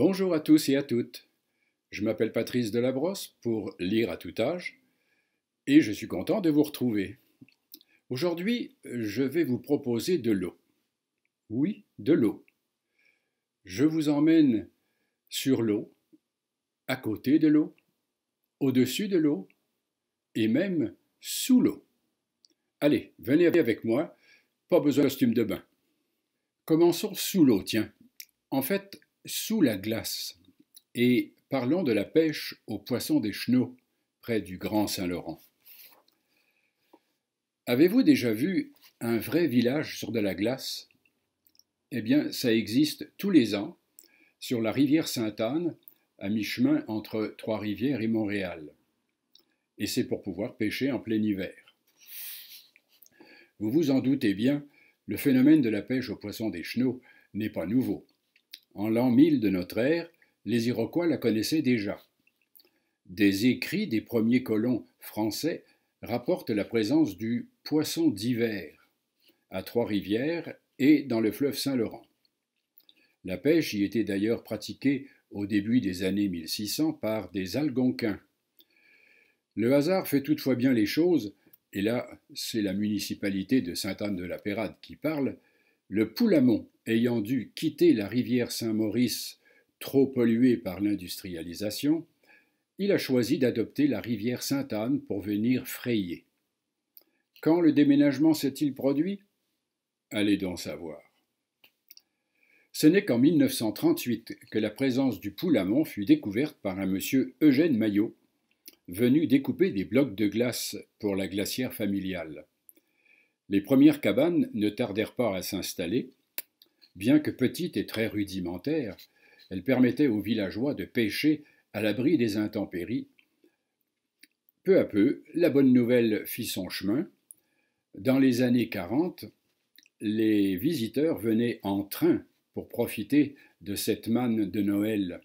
Bonjour à tous et à toutes. Je m'appelle Patrice Delabrosse pour Lire à tout âge et je suis content de vous retrouver. Aujourd'hui, je vais vous proposer de l'eau. Oui, de l'eau. Je vous emmène sur l'eau, à côté de l'eau, au-dessus de l'eau et même sous l'eau. Allez, venez avec moi, pas besoin de costume de bain. Commençons sous l'eau, tiens. En fait, sous la glace. Et parlons de la pêche aux poissons des chenaux, près du Grand Saint-Laurent. Avez-vous déjà vu un vrai village sur de la glace? Eh bien, ça existe tous les ans sur la rivière Sainte-Anne, à mi-chemin entre Trois-Rivières et Montréal. Et c'est pour pouvoir pêcher en plein hiver. Vous vous en doutez bien, le phénomène de la pêche aux poissons des chenaux n'est pas nouveau. En l'an 1000 de notre ère, les Iroquois la connaissaient déjà. Des écrits des premiers colons français rapportent la présence du poisson d'hiver à Trois-Rivières et dans le fleuve Saint-Laurent. La pêche y était d'ailleurs pratiquée au début des années 1600 par des Algonquins. Le hasard fait toutefois bien les choses, et là c'est la municipalité de Sainte-Anne-de-la-Pérade qui parle, le Poulamon ayant dû quitter la rivière Saint-Maurice trop polluée par l'industrialisation, il a choisi d'adopter la rivière Sainte-Anne pour venir frayer. Quand le déménagement s'est-il produit? Allez donc savoir. Ce n'est qu'en 1938 que la présence du Poulamon fut découverte par un monsieur Eugène Maillot, venu découper des blocs de glace pour la glacière familiale. Les premières cabanes ne tardèrent pas à s'installer. Bien que petites et très rudimentaires, elles permettaient aux villageois de pêcher à l'abri des intempéries. Peu à peu, la bonne nouvelle fit son chemin. Dans les années 40, les visiteurs venaient en train pour profiter de cette manne de Noël.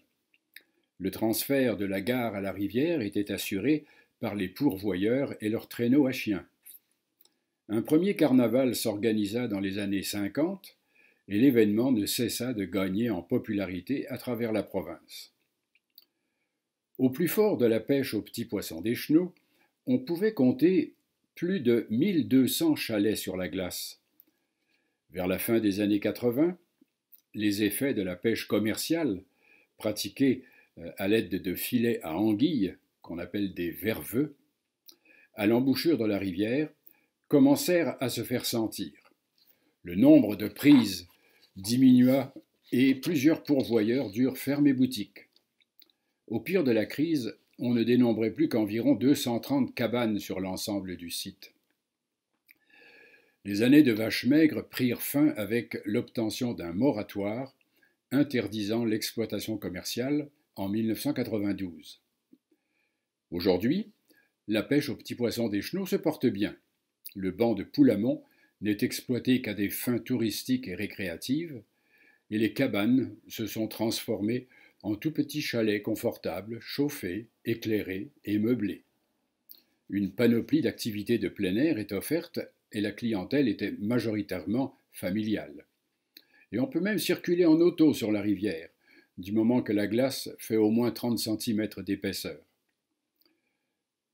Le transfert de la gare à la rivière était assuré par les pourvoyeurs et leurs traîneaux à chiens. Un premier carnaval s'organisa dans les années 50 et l'événement ne cessa de gagner en popularité à travers la province. Au plus fort de la pêche aux petits poissons des chenaux, on pouvait compter plus de 1200 chalets sur la glace. Vers la fin des années 80, les effets de la pêche commerciale, pratiquée à l'aide de filets à anguilles, qu'on appelle des verveux, à l'embouchure de la rivière, commencèrent à se faire sentir. Le nombre de prises diminua et plusieurs pourvoyeurs durent fermer boutique. Au pire de la crise, on ne dénombrait plus qu'environ 230 cabanes sur l'ensemble du site. Les années de vaches maigres prirent fin avec l'obtention d'un moratoire interdisant l'exploitation commerciale en 1992. Aujourd'hui, la pêche aux petits poissons des chenaux se porte bien. Le banc de Poulamon n'est exploité qu'à des fins touristiques et récréatives, et les cabanes se sont transformées en tout petits chalets confortables, chauffés, éclairés et meublés. Une panoplie d'activités de plein air est offerte et la clientèle était majoritairement familiale. Et on peut même circuler en auto sur la rivière, du moment que la glace fait au moins 30 cm d'épaisseur.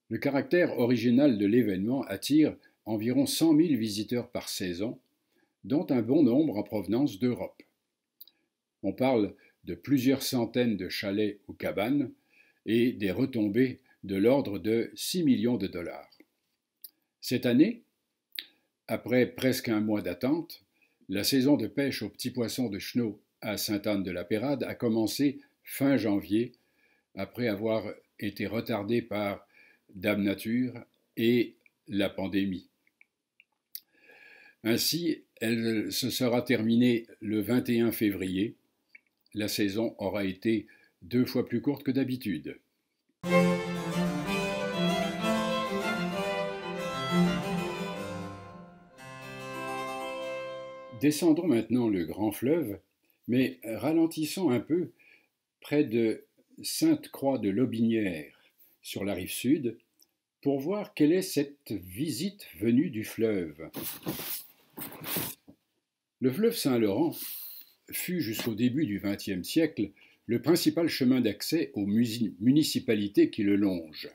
Le caractère original de l'événement attire environ 100 000 visiteurs par saison, dont un bon nombre en provenance d'Europe. On parle de plusieurs centaines de chalets ou cabanes et des retombées de l'ordre de 6 millions de dollars. Cette année, après presque un mois d'attente, la saison de pêche aux petits poissons de chenaux à Sainte-Anne-de-la-Pérade a commencé fin janvier, après avoir été retardée par Dame Nature et la pandémie. Ainsi, elle se sera terminée le 21 février. La saison aura été 2 fois plus courte que d'habitude. Descendons maintenant le grand fleuve, mais ralentissons un peu près de Sainte-Croix de Lobinière, sur la rive sud, pour voir quelle est cette visite venue du fleuve. Le fleuve Saint-Laurent fut jusqu'au début du XXe siècle le principal chemin d'accès aux municipalités qui le longent.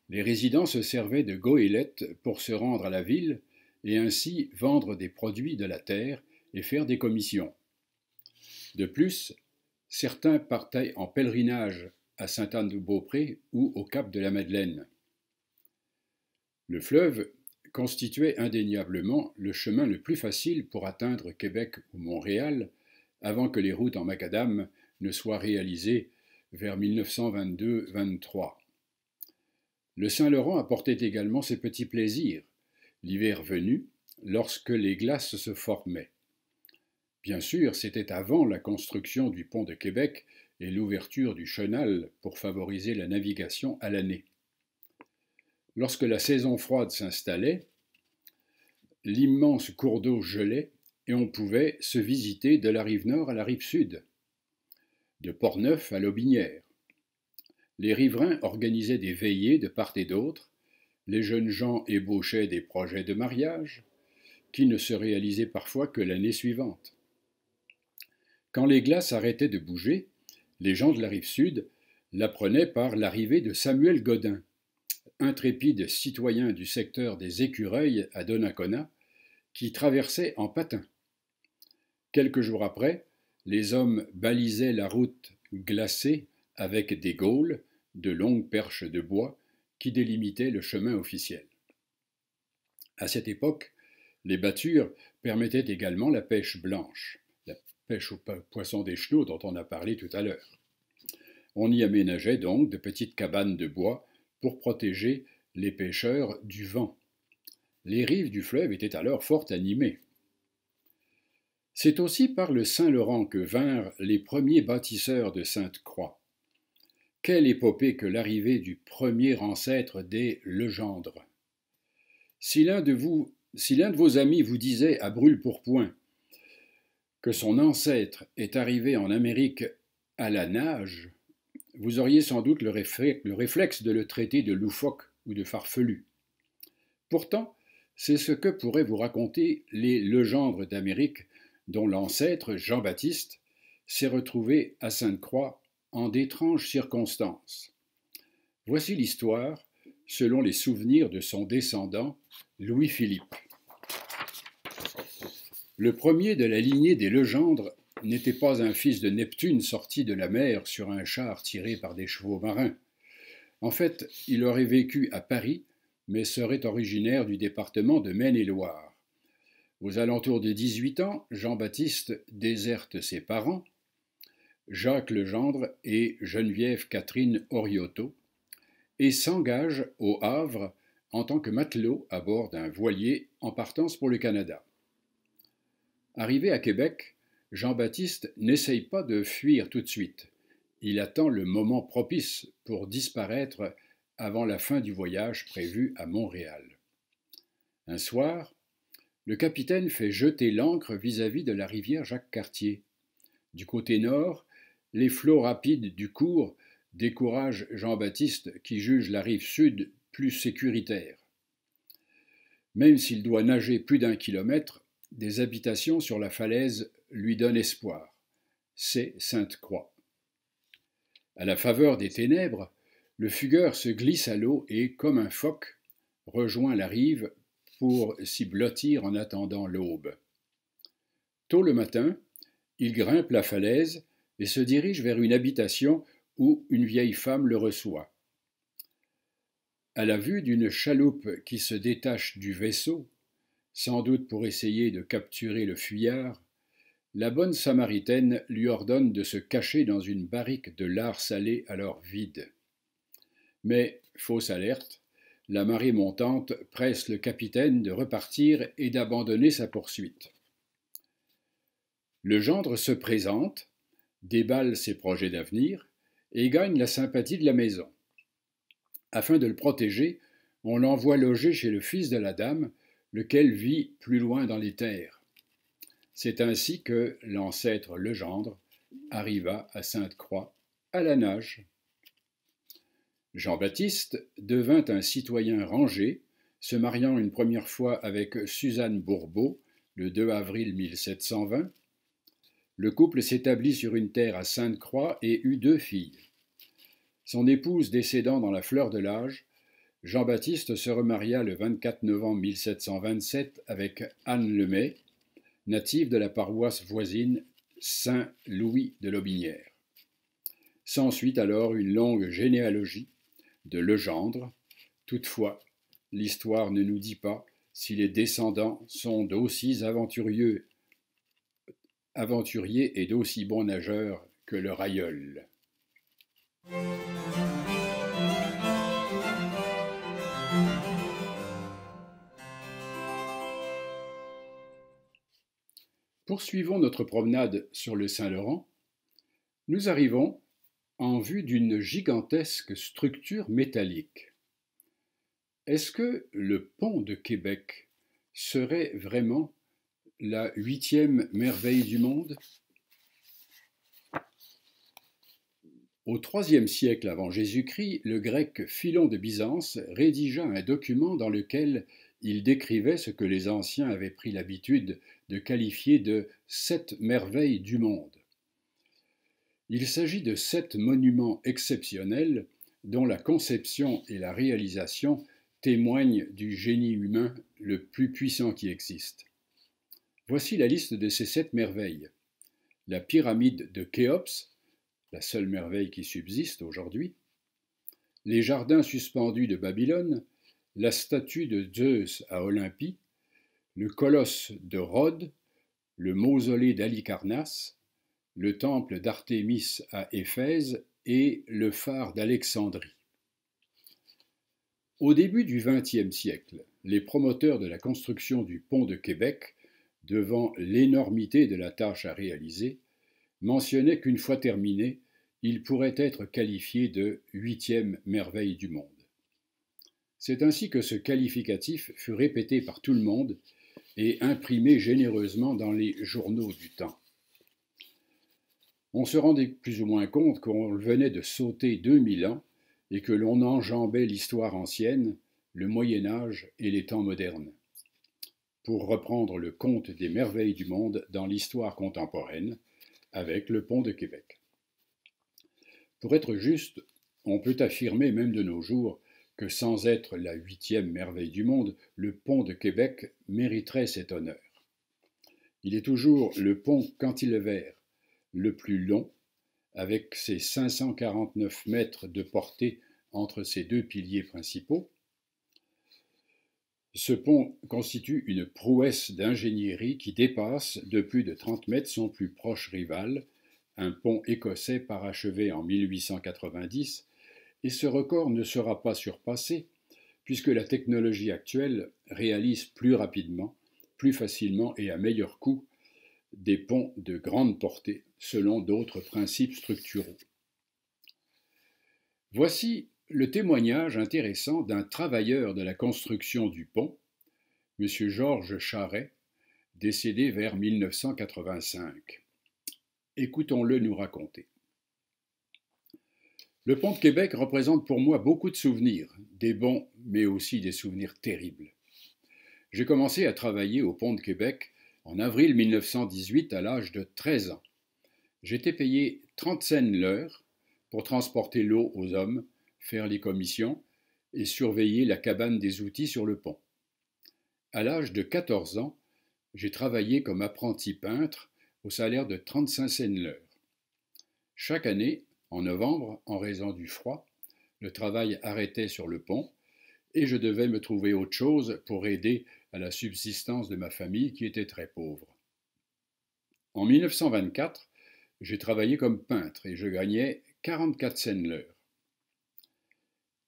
Les résidents se servaient de goélettes pour se rendre à la ville et ainsi vendre des produits de la terre et faire des commissions. De plus, certains partaient en pèlerinage à Sainte-Anne-de-Beaupré ou au Cap de la Madeleine. Le fleuve constituait indéniablement le chemin le plus facile pour atteindre Québec ou Montréal avant que les routes en macadam ne soient réalisées vers 1922-23. Le Saint-Laurent apportait également ses petits plaisirs, l'hiver venu, lorsque les glaces se formaient. Bien sûr, c'était avant la construction du pont de Québec et l'ouverture du chenal pour favoriser la navigation à l'année. Lorsque la saison froide s'installait, l'immense cours d'eau gelait et on pouvait se visiter de la rive nord à la rive sud, de Portneuf à Lotbinière. Les riverains organisaient des veillées de part et d'autre, les jeunes gens ébauchaient des projets de mariage, qui ne se réalisaient parfois que l'année suivante. Quand les glaces arrêtaient de bouger, les gens de la rive sud l'apprenaient par l'arrivée de Samuel Godin, intrépide citoyen du secteur des Écureuils à Donnacona, qui traversait en patin. Quelques jours après, les hommes balisaient la route glacée avec des gaules, de longues perches de bois, qui délimitaient le chemin officiel. À cette époque, les battures permettaient également la pêche blanche, la pêche au poisson des chenaux dont on a parlé tout à l'heure. On y aménageait donc de petites cabanes de bois pour protéger les pêcheurs du vent. Les rives du fleuve étaient alors fort animées. C'est aussi par le Saint-Laurent que vinrent les premiers bâtisseurs de Sainte-Croix. Quelle épopée que l'arrivée du premier ancêtre des Legendre. Si l'un de vos amis vous disait à brûle-pourpoint que son ancêtre est arrivé en Amérique à la nage, vous auriez sans doute le réflexe de le traiter de loufoque ou de farfelu. Pourtant, c'est ce que pourraient vous raconter les Legendre d'Amérique dont l'ancêtre, Jean-Baptiste, s'est retrouvé à Sainte-Croix en d'étranges circonstances. Voici l'histoire selon les souvenirs de son descendant, Louis-Philippe. Le premier de la lignée des Legendre n'était pas un fils de Neptune sorti de la mer sur un char tiré par des chevaux marins. En fait, il aurait vécu à Paris, mais serait originaire du département de Maine-et-Loire. Aux alentours de 18 ans, Jean-Baptiste déserte ses parents, Jacques Legendre et Geneviève Catherine Oriotto, et s'engage au Havre en tant que matelot à bord d'un voilier en partance pour le Canada. Arrivé à Québec, Jean-Baptiste n'essaye pas de fuir tout de suite. Il attend le moment propice pour disparaître avant la fin du voyage prévu à Montréal. Un soir, le capitaine fait jeter l'ancre vis-à-vis de la rivière Jacques-Cartier. Du côté nord, les flots rapides du cours découragent Jean-Baptiste qui juge la rive sud plus sécuritaire. Même s'il doit nager plus d'1 kilomètre, des habitations sur la falaise lui donnent espoir. C'est Sainte-Croix. À la faveur des ténèbres, le fugueur se glisse à l'eau et, comme un phoque, rejoint la rive pour s'y blottir en attendant l'aube. Tôt le matin, il grimpe la falaise et se dirige vers une habitation où une vieille femme le reçoit. À la vue d'une chaloupe qui se détache du vaisseau, sans doute pour essayer de capturer le fuyard, la bonne Samaritaine lui ordonne de se cacher dans une barrique de lard salé alors vide. Mais, fausse alerte, la marée montante presse le capitaine de repartir et d'abandonner sa poursuite. Le gendre se présente, déballe ses projets d'avenir et gagne la sympathie de la maison. Afin de le protéger, on l'envoie loger chez le fils de la dame, lequel vit plus loin dans les terres. C'est ainsi que l'ancêtre Legendre arriva à Sainte-Croix à la nage. Jean-Baptiste devint un citoyen rangé, se mariant une première fois avec Suzanne Bourbeau le 2 avril 1720. Le couple s'établit sur une terre à Sainte-Croix et eut 2 filles. Son épouse décédant dans la fleur de l'âge, Jean-Baptiste se remaria le 24 novembre 1727 avec Anne Lemay, native de la paroisse voisine Saint-Louis de Lotbinière. S'ensuit alors une longue généalogie de Legendre. Toutefois, l'histoire ne nous dit pas si les descendants sont d'aussi aventuriers et d'aussi bons nageurs que leur aïeul. Poursuivons notre promenade sur le Saint-Laurent. Nous arrivons en vue d'une gigantesque structure métallique. Est-ce que le pont de Québec serait vraiment la 8e merveille du monde? Au IIIe siècle avant Jésus-Christ, le grec Philon de Byzance rédigea un document dans lequel il décrivait ce que les anciens avaient pris l'habitude de qualifier de 7 merveilles du monde. Il s'agit de 7 monuments exceptionnels dont la conception et la réalisation témoignent du génie humain le plus puissant qui existe. Voici la liste de ces 7 merveilles. La pyramide de Khéops, la seule merveille qui subsiste aujourd'hui, les jardins suspendus de Babylone, la statue de Zeus à Olympie, le colosse de Rhodes, le mausolée d'Halicarnasse, le temple d'Artémis à Éphèse et le phare d'Alexandrie. Au début du XXe siècle, les promoteurs de la construction du pont de Québec, devant l'énormité de la tâche à réaliser, mentionnaient qu'une fois terminé, il pourrait être qualifié de 8e merveille du monde. C'est ainsi que ce qualificatif fut répété par tout le monde et imprimé généreusement dans les journaux du temps. On se rendait plus ou moins compte qu'on venait de sauter 2000 ans et que l'on enjambait l'histoire ancienne, le Moyen-Âge et les temps modernes. Pour reprendre le compte des merveilles du monde dans l'histoire contemporaine, avec le pont de Québec. Pour être juste, on peut affirmer même de nos jours que sans être la 8e merveille du monde, le pont de Québec mériterait cet honneur. Il est toujours le pont cantilever le plus long, avec ses 549 mètres de portée entre ses 2 piliers principaux. Ce pont constitue une prouesse d'ingénierie qui dépasse de plus de 30 mètres son plus proche rival, un pont écossais parachevé en 1890, et ce record ne sera pas surpassé puisque la technologie actuelle réalise plus rapidement, plus facilement et à meilleur coût des ponts de grande portée selon d'autres principes structuraux. Voici le témoignage intéressant d'un travailleur de la construction du pont, M. Georges Charret, décédé vers 1985. Écoutons-le nous raconter. Le pont de Québec représente pour moi beaucoup de souvenirs, des bons mais aussi des souvenirs terribles. J'ai commencé à travailler au pont de Québec en avril 1918 à l'âge de 13 ans. J'étais payé 30 cents l'heure pour transporter l'eau aux hommes, faire les commissions et surveiller la cabane des outils sur le pont. À l'âge de 14 ans, j'ai travaillé comme apprenti peintre au salaire de 35 cents l'heure. Chaque année, en novembre, en raison du froid, le travail arrêtait sur le pont et je devais me trouver autre chose pour aider à la subsistance de ma famille qui était très pauvre. En 1924, j'ai travaillé comme peintre et je gagnais 44 cents l'heure.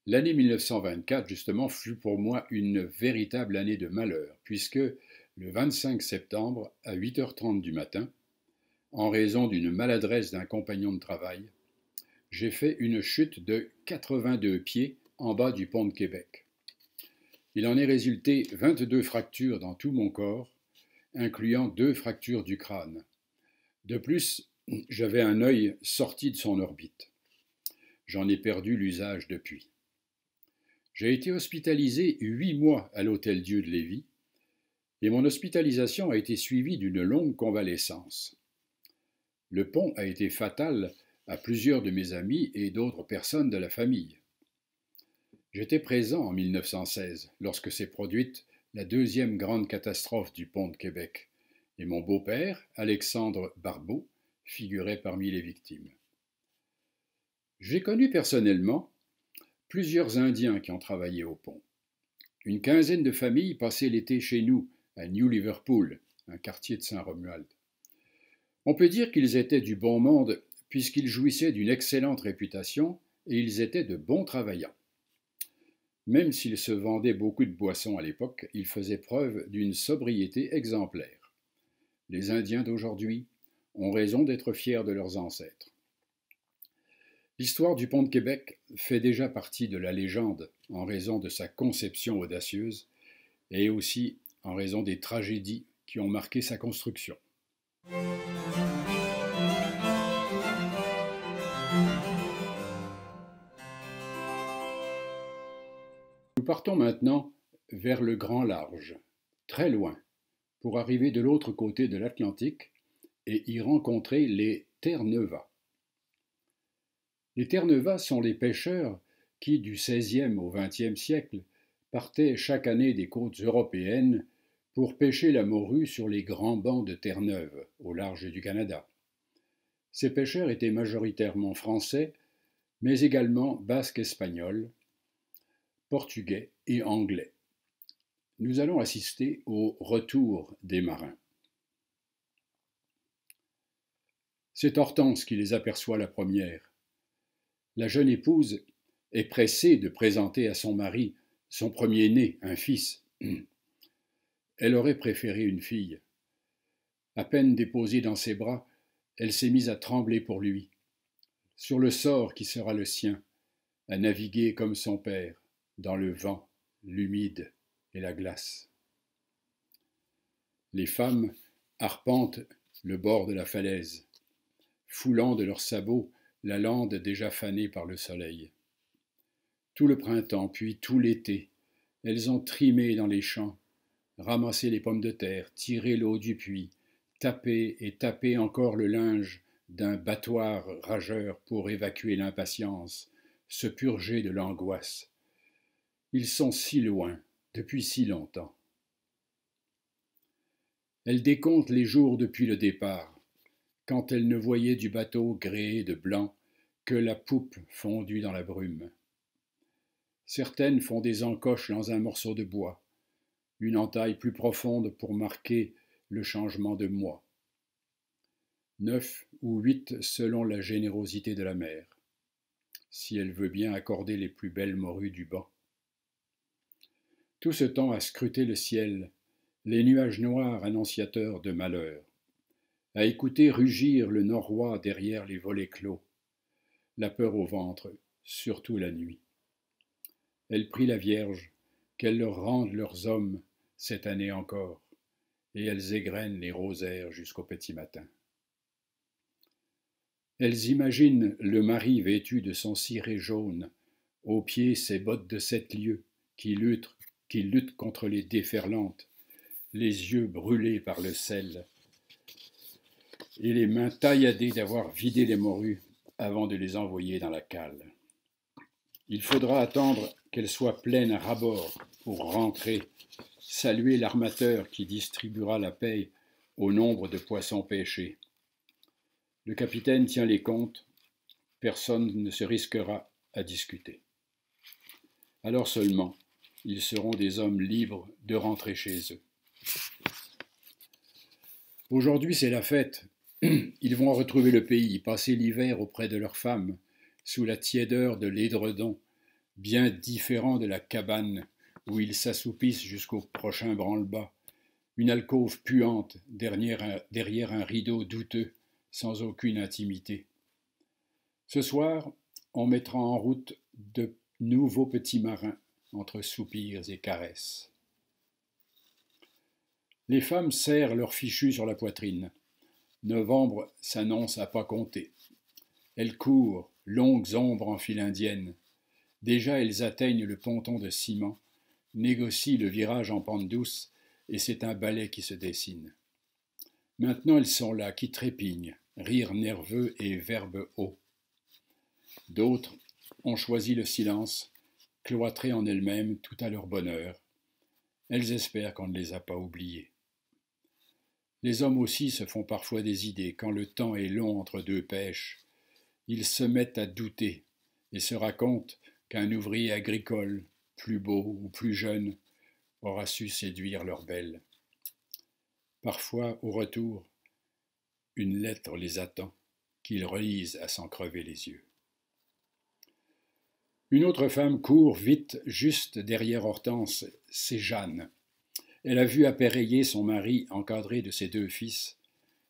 L'année 1924, justement, fut pour moi une véritable année de malheur, puisque le 25 septembre, à 8h30 du matin, en raison d'une maladresse d'un compagnon de travail, j'ai fait une chute de 82 pieds en bas du pont de Québec. Il en est résulté 22 fractures dans tout mon corps, incluant 2 fractures du crâne. De plus, j'avais un œil sorti de son orbite. J'en ai perdu l'usage depuis. J'ai été hospitalisé 8 mois à l'Hôtel-Dieu de Lévis et mon hospitalisation a été suivie d'une longue convalescence. Le pont a été fatal à plusieurs de mes amis et d'autres personnes de la famille. J'étais présent en 1916 lorsque s'est produite la deuxième grande catastrophe du pont de Québec, et mon beau-père, Alexandre Barbeau, figurait parmi les victimes. J'ai connu personnellement plusieurs Indiens qui ont travaillé au pont. Une quinzaine de familles passaient l'été chez nous, à New Liverpool, un quartier de Saint-Romuald. On peut dire qu'ils étaient du bon monde puisqu'ils jouissaient d'une excellente réputation et ils étaient de bons travaillants. Même s'ils se vendaient beaucoup de boissons à l'époque, ils faisaient preuve d'une sobriété exemplaire. Les Indiens d'aujourd'hui ont raison d'être fiers de leurs ancêtres. L'histoire du pont de Québec fait déjà partie de la légende en raison de sa conception audacieuse et aussi en raison des tragédies qui ont marqué sa construction. Nous partons maintenant vers le grand large, très loin, pour arriver de l'autre côté de l'Atlantique et y rencontrer les Terre-Neuva. Les Terre-Neuva sont les pêcheurs qui, du XVIe au XXe siècle, partaient chaque année des côtes européennes pour pêcher la morue sur les grands bancs de Terre-Neuve, au large du Canada. Ces pêcheurs étaient majoritairement français, mais également basques espagnols, portugais et anglais. Nous allons assister au retour des marins. C'est Hortense qui les aperçoit la première. La jeune épouse est pressée de présenter à son mari son premier-né, un fils. Elle aurait préféré une fille. À peine déposée dans ses bras, elle s'est mise à trembler pour lui, sur le sort qui sera le sien, à naviguer comme son père, dans le vent, l'humide et la glace. Les femmes arpentent le bord de la falaise, foulant de leurs sabots la lande déjà fanée par le soleil. Tout le printemps, puis tout l'été, elles ont trimé dans les champs, ramassé les pommes de terre, tiré l'eau du puits, tapé et tapé encore le linge d'un battoir rageur pour évacuer l'impatience, se purger de l'angoisse. Ils sont si loin, depuis si longtemps. Elle décompte les jours depuis le départ, quand elle ne voyait du bateau gréé de blanc que la poupe fondue dans la brume. Certaines font des encoches dans un morceau de bois, une entaille plus profonde pour marquer le changement de mois. 9 ou 8 selon la générosité de la mer, si elle veut bien accorder les plus belles morues du banc. Tout ce temps à scruter le ciel, les nuages noirs annonciateurs de malheur, à écouter rugir le norrois derrière les volets clos, la peur au ventre, surtout la nuit. Elle prie la Vierge qu'elle leur rende leurs hommes cette année encore, et elles égrènent les rosaires jusqu'au petit matin. Elles imaginent le mari vêtu de son ciré jaune, aux pieds ses bottes de 7 lieues, qui lutte contre les déferlantes, les yeux brûlés par le sel, et les mains tailladées d'avoir vidé les morues avant de les envoyer dans la cale. Il faudra attendre qu'elles soient pleines à ras-bord pour rentrer, saluer l'armateur qui distribuera la paie au nombre de poissons pêchés. Le capitaine tient les comptes, personne ne se risquera à discuter. Alors seulement, ils seront des hommes libres de rentrer chez eux. Aujourd'hui, c'est la fête. Ils vont retrouver le pays, passer l'hiver auprès de leurs femmes, sous la tiédeur de l'édredon, bien différent de la cabane où ils s'assoupissent jusqu'au prochain branle-bas, une alcôve puante derrière un rideau douteux, sans aucune intimité. Ce soir, on mettra en route de nouveaux petits marins, entre soupirs et caresses. Les femmes serrent leurs fichus sur la poitrine. Novembre s'annonce à pas compter. Elles courent, longues ombres en file indienne. Déjà elles atteignent le ponton de ciment, négocient le virage en pente douce, et c'est un balai qui se dessine. Maintenant elles sont là, qui trépignent, rire nerveux et verbes hauts. D'autres ont choisi le silence, cloîtrées en elles-mêmes tout à leur bonheur. Elles espèrent qu'on ne les a pas oubliées. Les hommes aussi se font parfois des idées. Quand le temps est long entre deux pêches, ils se mettent à douter et se racontent qu'un ouvrier agricole, plus beau ou plus jeune, aura su séduire leur belle. Parfois, au retour, une lettre les attend, qu'ils relisent à s'en crever les yeux. Une autre femme court vite juste derrière Hortense, c'est Jeanne. Elle a vu appareiller son mari encadré de ses deux fils.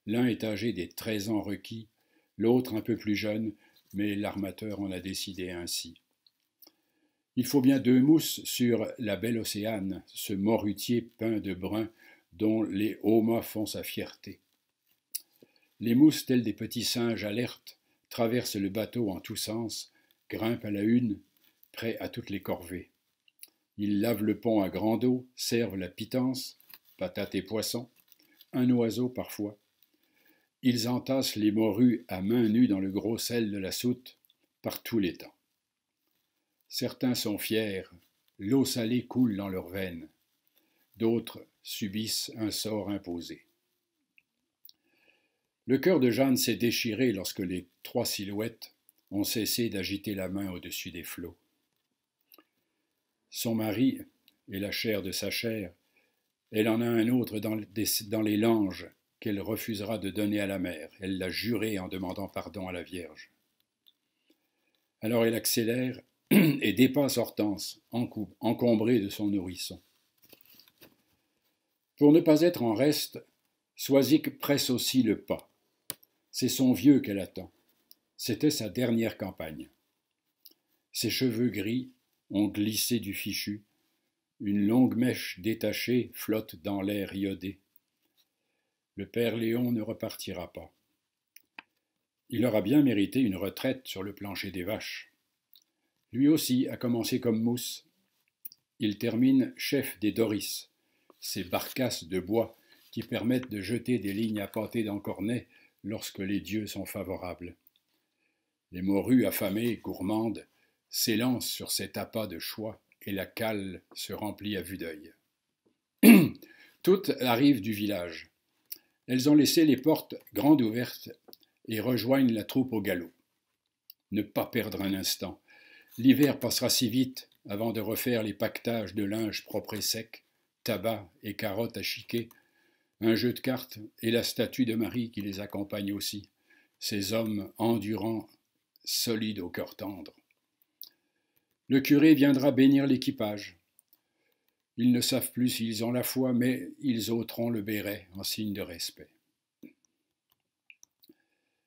L'un est âgé des 13 ans requis, l'autre un peu plus jeune, mais l'armateur en a décidé ainsi. Il faut bien 2 mousses sur la belle Océane, ce morutier peint de brun dont les hauts-mâts font sa fierté. Les mousses, tels des petits singes alertes, traversent le bateau en tous sens, grimpent à la une, prêts à toutes les corvées. Ils lavent le pont à grande eau, servent la pitance, patates et poissons, un oiseau parfois. Ils entassent les morues à main nue dans le gros sel de la soute, par tous les temps. Certains sont fiers, l'eau salée coule dans leurs veines. D'autres subissent un sort imposé. Le cœur de Jeanne s'est déchiré lorsque les 3 silhouettes ont cessé d'agiter la main au-dessus des flots. Son mari est la chair de sa chair. Elle en a un autre dans les langes qu'elle refusera de donner à la mer. Elle l'a juré en demandant pardon à la Vierge. Alors elle accélère et dépasse Hortense, encombrée de son nourrisson. Pour ne pas être en reste, Soisic presse aussi le pas. C'est son vieux qu'elle attend. C'était sa dernière campagne. Ses cheveux gris ont glissé du fichu. Une longue mèche détachée flotte dans l'air iodé. Le père Léon ne repartira pas. Il aura bien mérité une retraite sur le plancher des vaches. Lui aussi a commencé comme mousse. Il termine chef des Doris, ces barcasses de bois qui permettent de jeter des lignes à pâté dans Cornet lorsque les dieux sont favorables. Les morues affamées, gourmandes, s'élancent sur cet appât de choix et la cale se remplit à vue d'œil. Toutes arrivent du village. Elles ont laissé les portes grandes ouvertes et rejoignent la troupe au galop. Ne pas perdre un instant. L'hiver passera si vite avant de refaire les paquetages de linge propre et sec, tabac et carottes à chiquer, un jeu de cartes et la statue de Marie qui les accompagne aussi, ces hommes endurants, solides au cœur tendre. Le curé viendra bénir l'équipage. Ils ne savent plus s'ils ont la foi, mais ils ôteront le béret en signe de respect.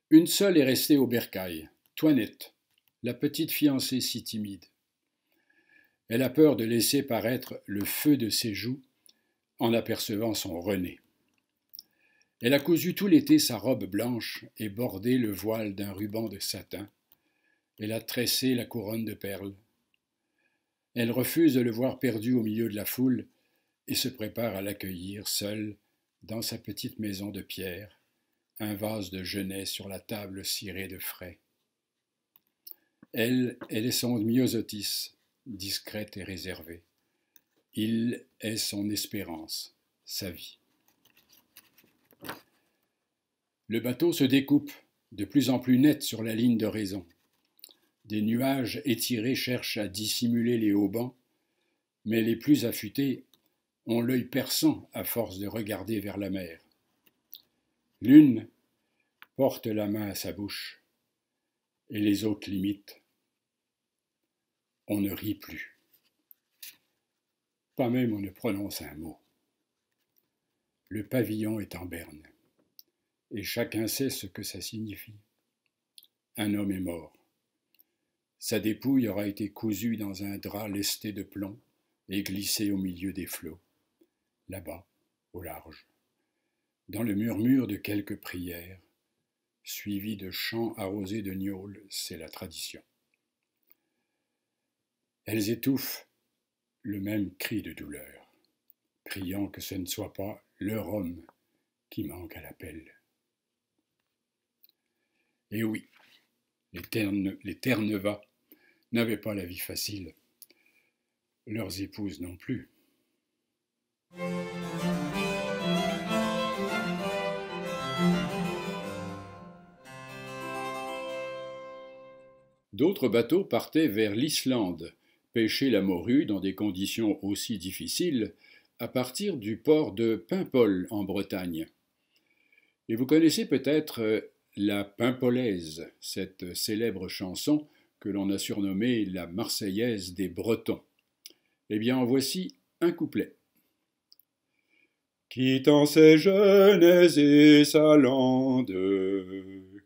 Une seule est restée au bercail, Toinette, la petite fiancée si timide. Elle a peur de laisser paraître le feu de ses joues en apercevant son René. Elle a cousu tout l'été sa robe blanche et bordé le voile d'un ruban de satin. Elle a tressé la couronne de perles. Elle refuse de le voir perdu au milieu de la foule et se prépare à l'accueillir seule dans sa petite maison de pierre, un vase de genêt sur la table cirée de frais. Elle est son myosotis, discrète et réservée. Il est son espérance, sa vie. Le bateau se découpe, de plus en plus net sur la ligne de raison. Des nuages étirés cherchent à dissimuler les haubans, mais les plus affûtés ont l'œil perçant à force de regarder vers la mer. L'une porte la main à sa bouche, et les autres l'imitent. On ne rit plus. Pas même on ne prononce un mot. Le pavillon est en berne, et chacun sait ce que ça signifie. Un homme est mort. Sa dépouille aura été cousue dans un drap lesté de plomb et glissée au milieu des flots, là-bas, au large, dans le murmure de quelques prières, suivies de chants arrosés de gnôles, c'est la tradition. Elles étouffent le même cri de douleur, priant que ce ne soit pas leur homme qui manque à l'appel. Et oui, les Terre-Neuvas n'avaient pas la vie facile. Leurs épouses non plus. D'autres bateaux partaient vers l'Islande, pêcher la morue dans des conditions aussi difficiles, à partir du port de Paimpol en Bretagne. Et vous connaissez peut-être la Paimpolaise, cette célèbre chanson que l'on a surnommée la Marseillaise des Bretons. Eh bien, en voici un couplet. Quittant ses genêts et sa lande,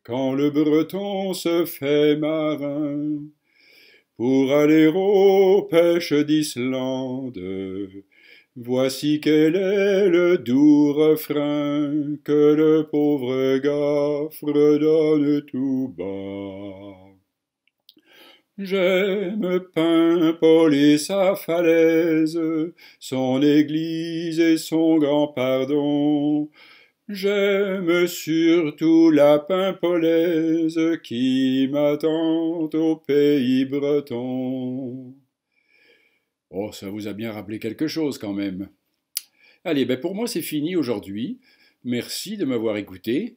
quand le Breton se fait marin, pour aller aux pêches d'Islande, voici quel est le doux refrain que le pauvre gars fredonne tout bas. J'aime Paimpol et sa falaise, son église et son grand pardon. J'aime surtout la Paimpolaise qui m'attend au pays breton. Oh, ça vous a bien rappelé quelque chose quand même. Allez, pour moi c'est fini aujourd'hui. Merci de m'avoir écouté.